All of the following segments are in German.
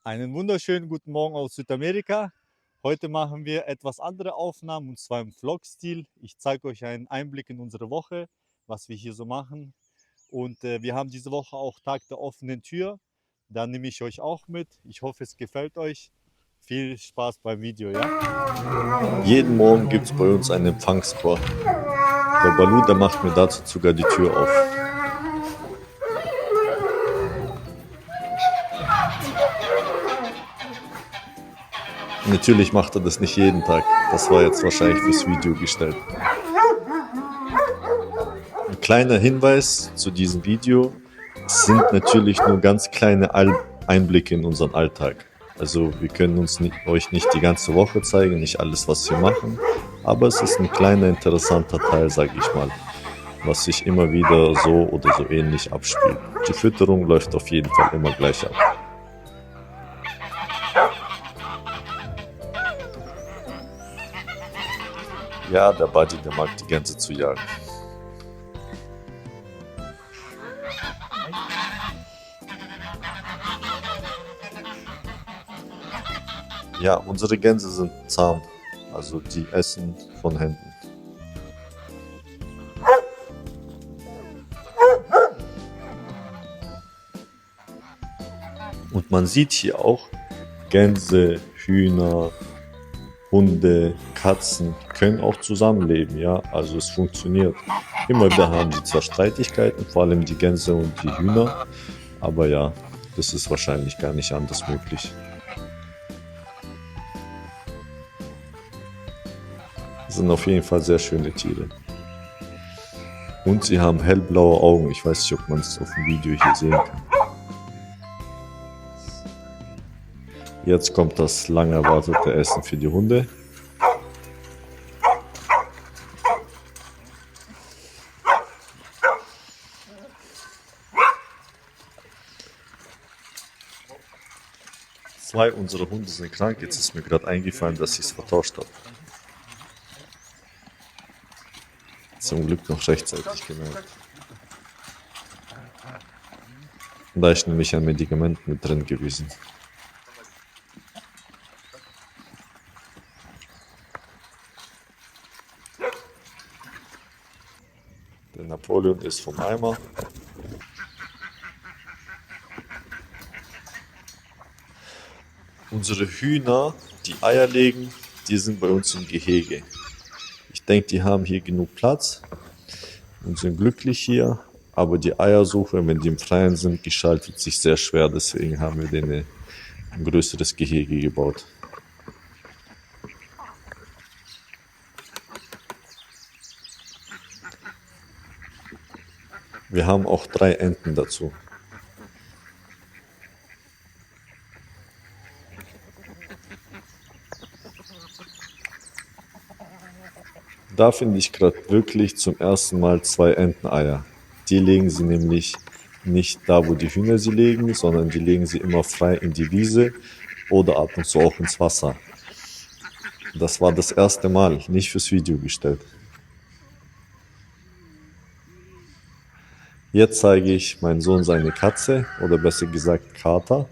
Einen wunderschönen guten Morgen aus Südamerika. Heute machen wir etwas andere Aufnahmen und zwar im Vlog-Stil. Ich zeige euch einen Einblick in unsere Woche, was wir hier so machen. Und wir haben diese Woche auch Tag der offenen Tür. Da nehme ich euch auch mit. Ich hoffe, es gefällt euch. Viel Spaß beim Video, ja? Jeden Morgen gibt es bei uns einen Empfangschor. Der Balu, der macht mir dazu sogar die Tür auf. Natürlich macht er das nicht jeden Tag. Das war jetzt wahrscheinlich fürs Video gestellt. Ein kleiner Hinweis zu diesem Video. Es sind natürlich nur ganz kleine Einblicke in unseren Alltag. Also wir können euch nicht die ganze Woche zeigen, nicht alles, was wir machen. Aber es ist ein kleiner interessanter Teil, sage ich mal, was sich immer wieder so oder so ähnlich abspielt. Die Fütterung läuft auf jeden Fall immer gleich ab. Ja, der Buddy, der mag die Gänse zu jagen. Ja, unsere Gänse sind zahm, also die essen von Händen. Und man sieht hier auch, Gänse, Hühner, Hunde, Katzen können auch zusammenleben, ja, also es funktioniert. Immer wieder haben sie zwar Streitigkeiten, vor allem die Gänse und die Hühner, aber ja, das ist wahrscheinlich gar nicht anders möglich. Das sind auf jeden Fall sehr schöne Tiere. Und sie haben hellblaue Augen, ich weiß nicht, ob man es auf dem Video hier sehen kann. Jetzt kommt das lang erwartete Essen für die Hunde. Zwei unserer Hunde sind krank, jetzt ist mir gerade eingefallen, dass ich es vertauscht habe. Zum Glück noch rechtzeitig gemerkt. Da ist nämlich ein Medikament mit drin gewesen. Der Napoleon ist vom Eimer. Unsere Hühner, die Eier legen, die sind bei uns im Gehege. Ich denke, die haben hier genug Platz und sind glücklich hier. Aber die Eiersuche, wenn die im Freien sind, gestaltet sich sehr schwer. Deswegen haben wir denen ein größeres Gehege gebaut. Wir haben auch 3 Enten dazu. Da finde ich gerade wirklich zum ersten Mal 2 Enteneier. Die legen sie nämlich nicht da, wo die Hühner sie legen, sondern die legen sie immer frei in die Wiese oder ab und zu auch ins Wasser. Das war das erste Mal, nicht fürs Video gestellt. Jetzt zeige ich meinem Sohn seine Katze, oder besser gesagt Kater.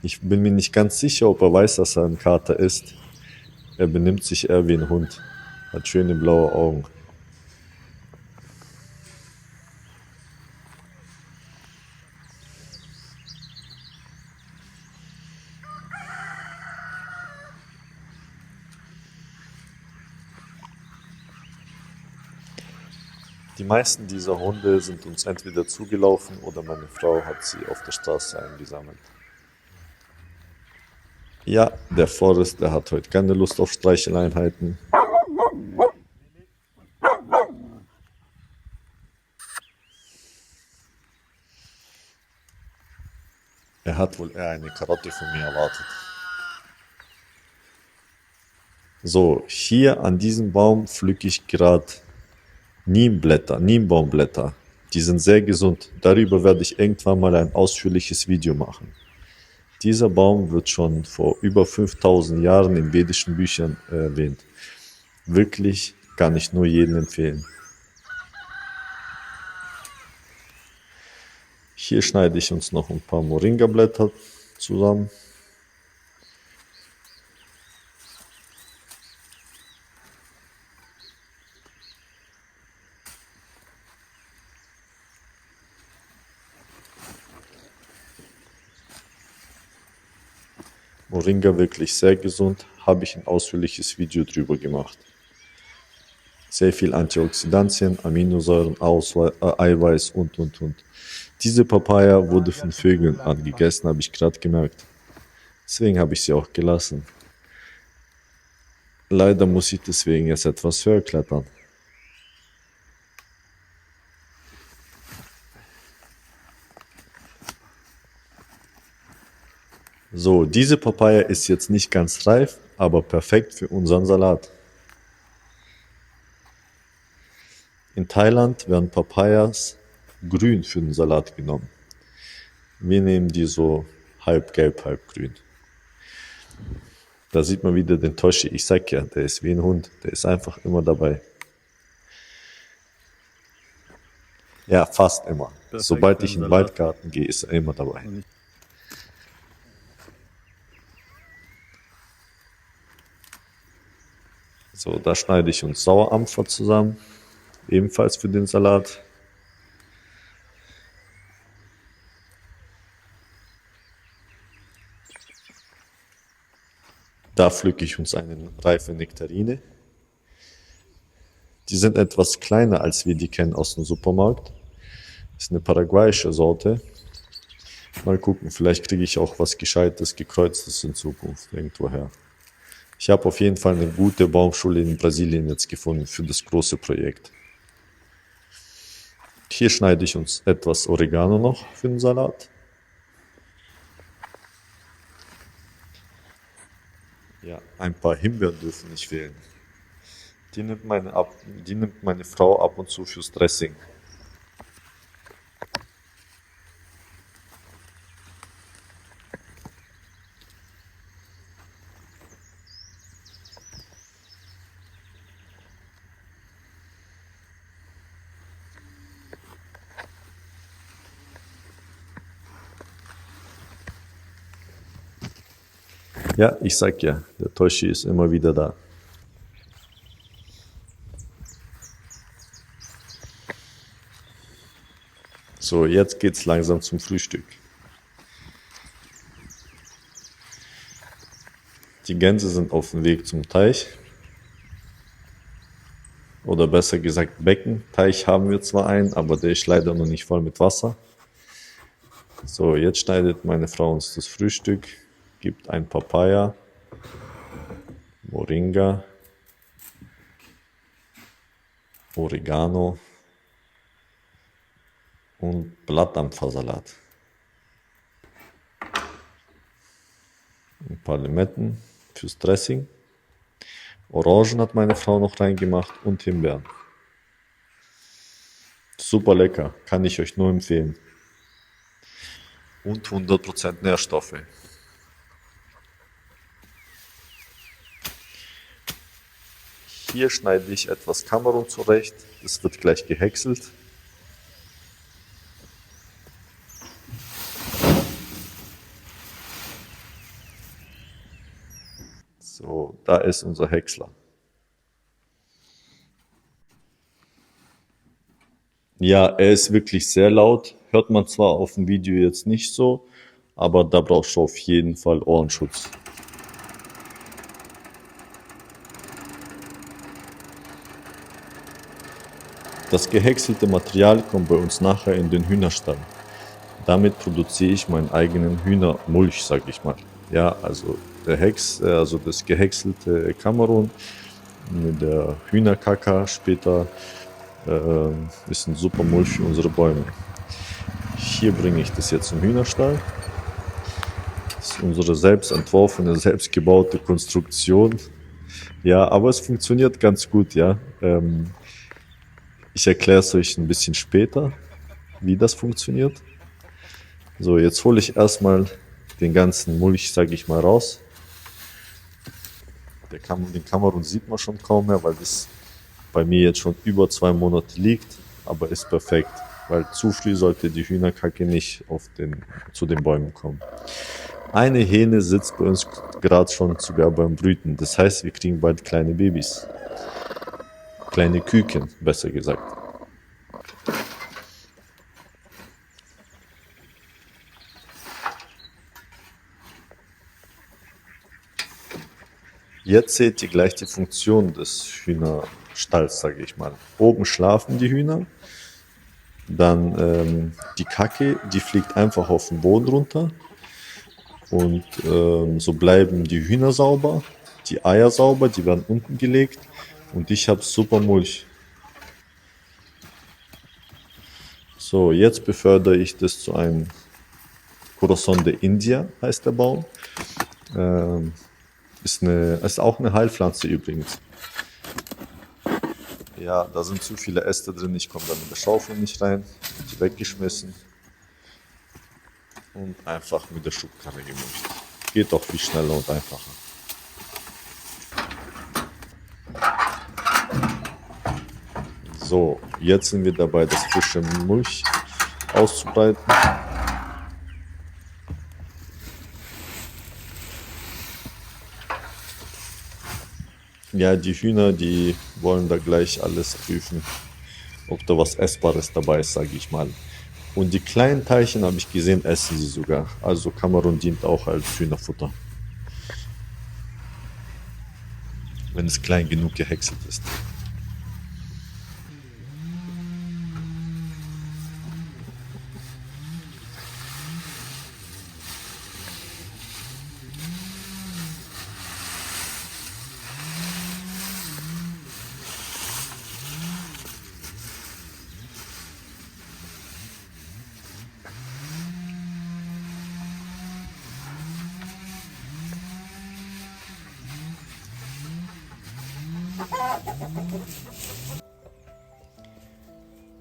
Ich bin mir nicht ganz sicher, ob er weiß, dass er ein Kater ist. Er benimmt sich eher wie ein Hund, hat schöne blaue Augen. Die meisten dieser Hunde sind uns entweder zugelaufen oder meine Frau hat sie auf der Straße eingesammelt. Ja, der Forrest, der hat heute keine Lust auf Streicheleinheiten. Er hat wohl eher eine Karotte von mir erwartet. So, hier an diesem Baum pflücke ich gerade Niembaumblätter. Die sind sehr gesund. Darüber werde ich irgendwann mal ein ausführliches Video machen. Dieser Baum wird schon vor über 5000 Jahren in vedischen Büchern erwähnt. Wirklich kann ich nur jedem empfehlen. Hier schneide ich uns noch ein paar Moringa-Blätter zusammen. Moringa wirklich sehr gesund, habe ich ein ausführliches Video drüber gemacht. Sehr viel Antioxidantien, Aminosäuren, Eiweiß und. Diese Papaya wurde von Vögeln angegessen, habe ich gerade gemerkt. Deswegen habe ich sie auch gelassen. Leider muss ich deswegen jetzt etwas höher klettern. So, diese Papaya ist jetzt nicht ganz reif, aber perfekt für unseren Salat. In Thailand werden Papayas grün für den Salat genommen. Wir nehmen die so halb gelb, halb grün. Da sieht man wieder den Toshi. Ich sag ja, der ist wie ein Hund. Der ist einfach immer dabei. Ja, fast immer. Perfekt Sobald für ich den in den Salat. Waldgarten gehe, ist er immer dabei. So, da schneide ich uns Sauerampfer zusammen. Ebenfalls für den Salat. Da pflücke ich uns eine reife Nektarine. Die sind etwas kleiner, als wir die kennen aus dem Supermarkt. Das ist eine paraguayische Sorte. Mal gucken, vielleicht kriege ich auch was Gescheites, Gekreuztes in Zukunft irgendwoher. Ich habe auf jeden Fall eine gute Baumschule in Brasilien jetzt gefunden für das große Projekt. Hier schneide ich uns etwas Oregano noch für den Salat. Ja, ein paar Himbeeren dürfen nicht fehlen. Die nimmt meine Frau ab und zu fürs Dressing. Ja, ich sag ja, der Toshi ist immer wieder da. So, jetzt geht's langsam zum Frühstück. Die Gänse sind auf dem Weg zum Teich. Oder besser gesagt Becken. Teich haben wir zwar einen, aber der ist leider noch nicht voll mit Wasser. So, jetzt schneidet meine Frau uns das Frühstück, gibt ein Papaya, Moringa, Oregano und Blattampfersalat. Ein paar Limetten fürs Dressing. Orangen hat meine Frau noch reingemacht und Himbeeren. Super lecker, kann ich euch nur empfehlen. Und 100% Nährstoffe. Hier schneide ich etwas Kamerun zurecht. Das wird gleich gehäckselt. So, da ist unser Häcksler. Ja, er ist wirklich sehr laut. Hört man zwar auf dem Video jetzt nicht so, aber da brauchst du auf jeden Fall Ohrenschutz. Das gehäckselte Material kommt bei uns nachher in den Hühnerstall. Damit produziere ich meinen eigenen Hühnermulch, sag ich mal. Ja, also das gehäckselte Kamerun mit der Hühnerkaka später ist ein super Mulch für unsere Bäume. Hier bringe ich das jetzt zum Hühnerstall. Das ist unsere selbst entworfene, selbst gebaute Konstruktion. Ja, aber es funktioniert ganz gut, ja. Ich erkläre es euch ein bisschen später, wie das funktioniert. So, jetzt hole ich erstmal den ganzen Mulch, sage ich mal, raus. Den Kamerun sieht man schon kaum mehr, weil das bei mir jetzt schon über 2 Monate liegt, aber ist perfekt, weil zu früh sollte die Hühnerkacke nicht zu den Bäumen kommen. Eine Hähne sitzt bei uns gerade schon sogar beim Brüten, das heißt, wir kriegen bald kleine Babys. Kleine Küken, besser gesagt. Jetzt seht ihr gleich die Funktion des Hühnerstalls, sage ich mal. Oben schlafen die Hühner, dann die Kacke, die fliegt einfach auf den Boden runter und so bleiben die Hühner sauber, die Eier sauber, die werden unten gelegt und ich habe super Mulch. So, jetzt befördere ich das zu einem Corazon de India, heißt der Baum. Ist auch eine Heilpflanze übrigens. Ja, da sind zu viele Äste drin, ich komme da mit der Schaufel nicht rein, wird die weggeschmissen und einfach mit der Schubkarre gemulcht. Geht auch viel schneller und einfacher. So, jetzt sind wir dabei, das frische Mulch auszubreiten. Ja, die Hühner, die wollen da gleich alles prüfen, ob da was Essbares dabei ist, sage ich mal. Und die kleinen Teilchen, habe ich gesehen, essen sie sogar. Also Kamerun dient auch als Hühnerfutter, wenn es klein genug gehäckselt ist.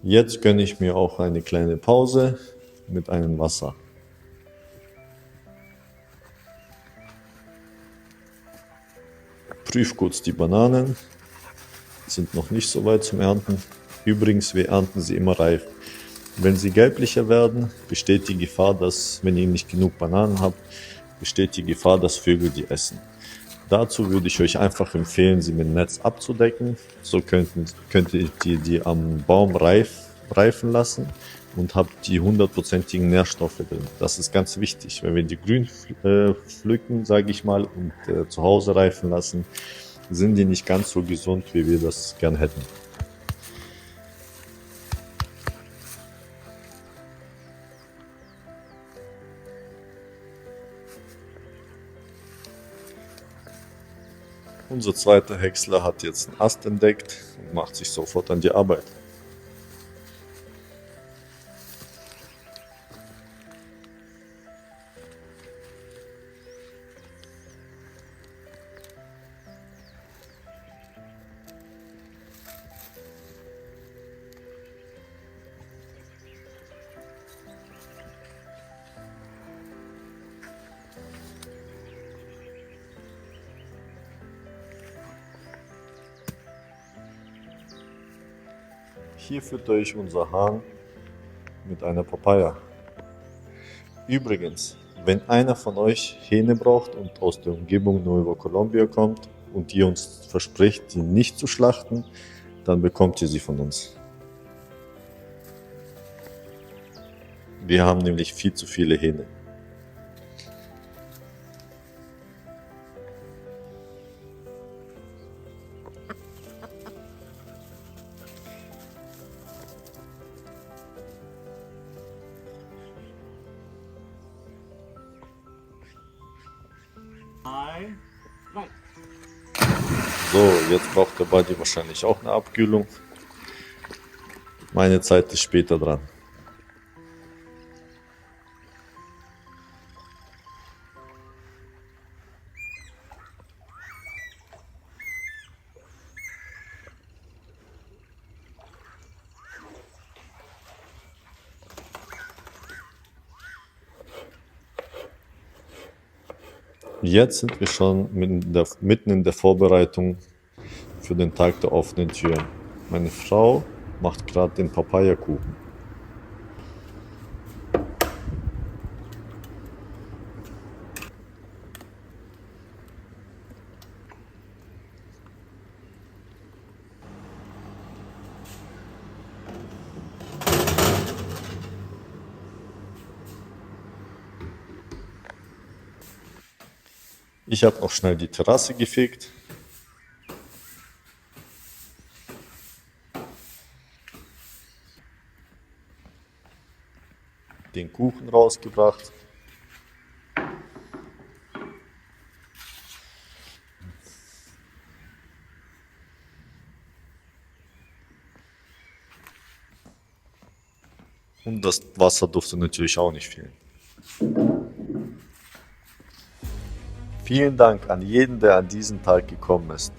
Jetzt gönne ich mir auch eine kleine Pause mit einem Wasser. Prüf kurz die Bananen, sind noch nicht so weit zum Ernten. Übrigens, wir ernten sie immer reif. Wenn sie gelblicher werden, besteht die Gefahr, dass, wenn ihr nicht genug Bananen habt, besteht die Gefahr, dass Vögel die essen. Dazu würde ich euch einfach empfehlen, sie mit dem Netz abzudecken. So könnt ihr die am Baum reifen lassen und habt die 100%igen Nährstoffe drin. Das ist ganz wichtig. Wenn wir die grün pflücken, sage ich mal, und zu Hause reifen lassen, sind die nicht ganz so gesund, wie wir das gern hätten. Unser zweiter Häcksler hat jetzt einen Ast entdeckt und macht sich sofort an die Arbeit. Hier füttere ich unser Hahn mit einer Papaya. Übrigens, wenn einer von euch Hähne braucht und aus der Umgebung Nueva Colombia kommt und ihr uns verspricht, die nicht zu schlachten, dann bekommt ihr sie von uns. Wir haben nämlich viel zu viele Hähne. So, jetzt braucht der Buddy wahrscheinlich auch eine Abkühlung. Meine Zeit ist später dran. Jetzt sind wir schon mitten in der Vorbereitung für den Tag der offenen Tür. Meine Frau macht gerade den Papayakuchen. Ich habe noch schnell die Terrasse gefegt. Den Kuchen rausgebracht. Und das Wasser durfte natürlich auch nicht fehlen. Vielen Dank an jeden, der an diesen Tag gekommen ist.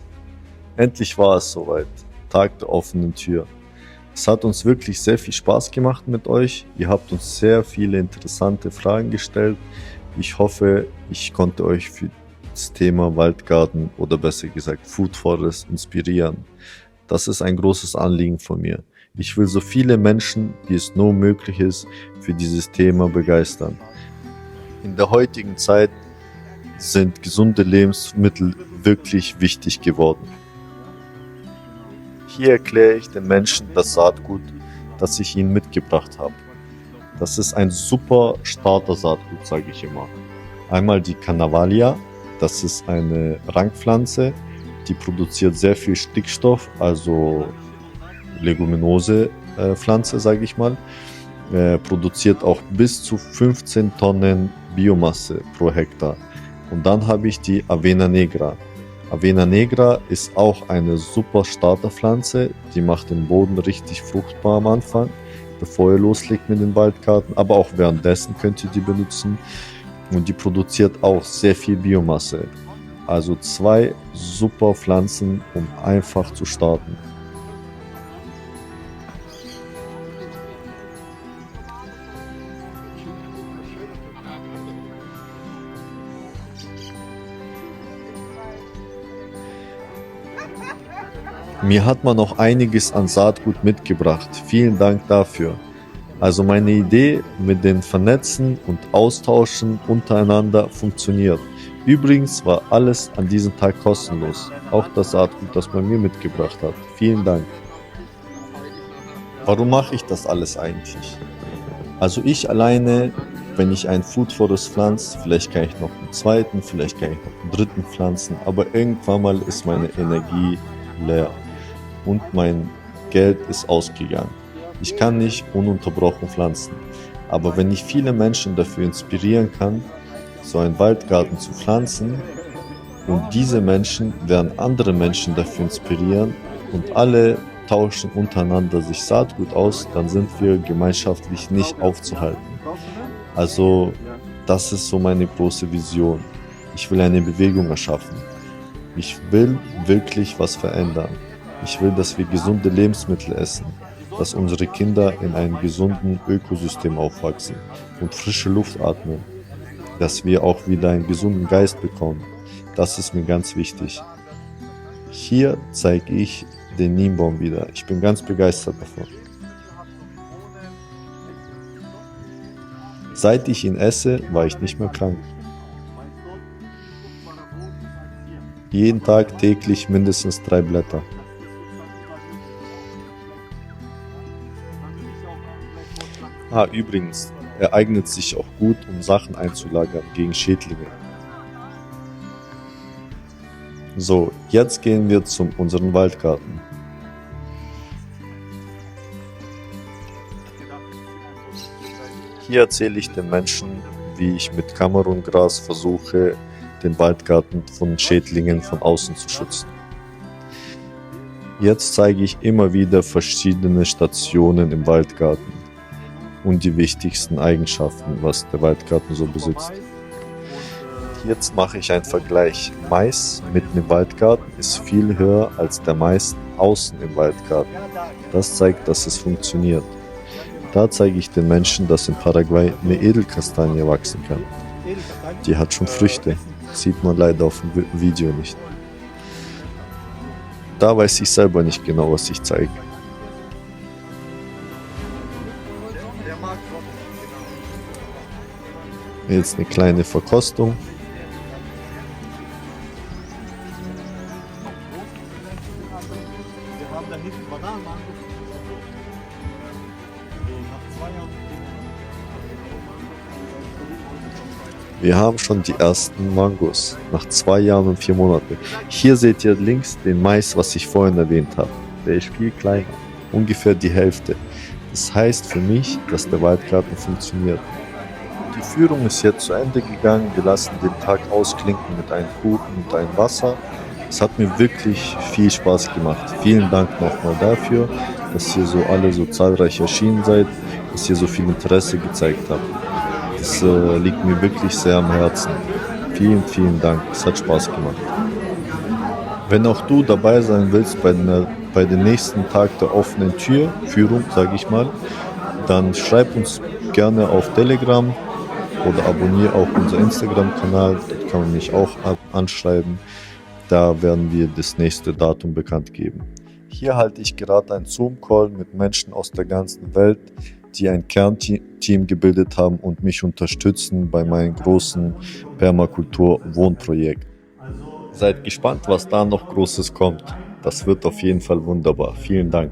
Endlich war es soweit. Tag der offenen Tür. Es hat uns wirklich sehr viel Spaß gemacht mit euch. Ihr habt uns sehr viele interessante Fragen gestellt. Ich hoffe, ich konnte euch für das Thema Waldgarten oder besser gesagt Food Forest inspirieren. Das ist ein großes Anliegen von mir. Ich will so viele Menschen, wie es nur möglich ist, für dieses Thema begeistern. In der heutigen Zeit sind gesunde Lebensmittel wirklich wichtig geworden. Hier erkläre ich den Menschen das Saatgut, das ich ihnen mitgebracht habe. Das ist ein super Starter-Saatgut, sage ich immer. Einmal die Canavalia, das ist eine Rankpflanze, die produziert sehr viel Stickstoff, also Leguminose-Pflanze, sage ich mal. Produziert auch bis zu 15 Tonnen Biomasse pro Hektar. Und dann habe ich die Avena Negra. Avena Negra ist auch eine super Starterpflanze, die macht den Boden richtig fruchtbar am Anfang, bevor ihr loslegt mit dem Waldgarten, aber auch währenddessen könnt ihr die benutzen und die produziert auch sehr viel Biomasse. Also 2 super Pflanzen, um einfach zu starten. Mir hat man noch einiges an Saatgut mitgebracht. Vielen Dank dafür. Also meine Idee mit den Vernetzen und Austauschen untereinander funktioniert. Übrigens war alles an diesem Tag kostenlos. Auch das Saatgut, das man mir mitgebracht hat. Vielen Dank. Warum mache ich das alles eigentlich? Also ich alleine, wenn ich einen Food Forest pflanze, vielleicht kann ich noch einen zweiten, vielleicht kann ich noch einen dritten pflanzen, aber irgendwann mal ist meine Energie leer. Und mein Geld ist ausgegangen. Ich kann nicht ununterbrochen pflanzen. Aber wenn ich viele Menschen dafür inspirieren kann, so einen Waldgarten zu pflanzen, und diese Menschen werden andere Menschen dafür inspirieren und alle tauschen untereinander sich Saatgut aus, dann sind wir gemeinschaftlich nicht aufzuhalten. Also das ist so meine große Vision. Ich will eine Bewegung erschaffen. Ich will wirklich was verändern. Ich will, dass wir gesunde Lebensmittel essen, dass unsere Kinder in einem gesunden Ökosystem aufwachsen und frische Luft atmen, dass wir auch wieder einen gesunden Geist bekommen. Das ist mir ganz wichtig. Hier zeige ich den Neembaum wieder. Ich bin ganz begeistert davon. Seit ich ihn esse, war ich nicht mehr krank. Jeden Tag täglich mindestens 3 Blätter. Übrigens, er eignet sich auch gut, um Sachen einzulagern gegen Schädlinge. So, jetzt gehen wir zu unserem Waldgarten. Hier erzähle ich den Menschen, wie ich mit Kamerungras versuche, den Waldgarten von Schädlingen von außen zu schützen. Jetzt zeige ich immer wieder verschiedene Stationen im Waldgarten und die wichtigsten Eigenschaften, was der Waldgarten so besitzt. Jetzt mache ich einen Vergleich. Mais mitten im Waldgarten ist viel höher als der Mais außen im Waldgarten. Das zeigt, dass es funktioniert. Da zeige ich den Menschen, dass in Paraguay eine Edelkastanie wachsen kann. Die hat schon Früchte, sieht man leider auf dem Video nicht. Da weiß ich selber nicht genau, was ich zeige. Jetzt eine kleine Verkostung. Wir haben da hinten Bananen angefangen. So nach 2 Jahren. Wir haben schon die ersten Mangos nach 2 Jahren und 4 Monaten. Hier seht ihr links den Mais, was ich vorhin erwähnt habe. Der ist viel kleiner, ungefähr die Hälfte. Das heißt für mich, dass der Waldgarten funktioniert. Die Führung ist jetzt zu Ende gegangen. Wir lassen den Tag ausklinken mit einem Kuchen und einem Wasser. Es hat mir wirklich viel Spaß gemacht. Vielen Dank nochmal dafür, dass ihr so alle so zahlreich erschienen seid, dass ihr so viel Interesse gezeigt habt. Das liegt mir wirklich sehr am Herzen. Vielen, vielen Dank. Es hat Spaß gemacht. Wenn auch du dabei sein willst bei dem nächsten Tag der offenen Tür, Führung, sage ich mal, dann schreib uns gerne auf Telegram oder abonniere auch unseren Instagram-Kanal. Dort kann man mich auch anschreiben. Da werden wir das nächste Datum bekannt geben. Hier halte ich gerade einen Zoom-Call mit Menschen aus der ganzen Welt, die ein Kernteam gebildet haben und mich unterstützen bei meinem großen Permakultur-Wohnprojekt. Seid gespannt, was da noch Großes kommt. Das wird auf jeden Fall wunderbar. Vielen Dank.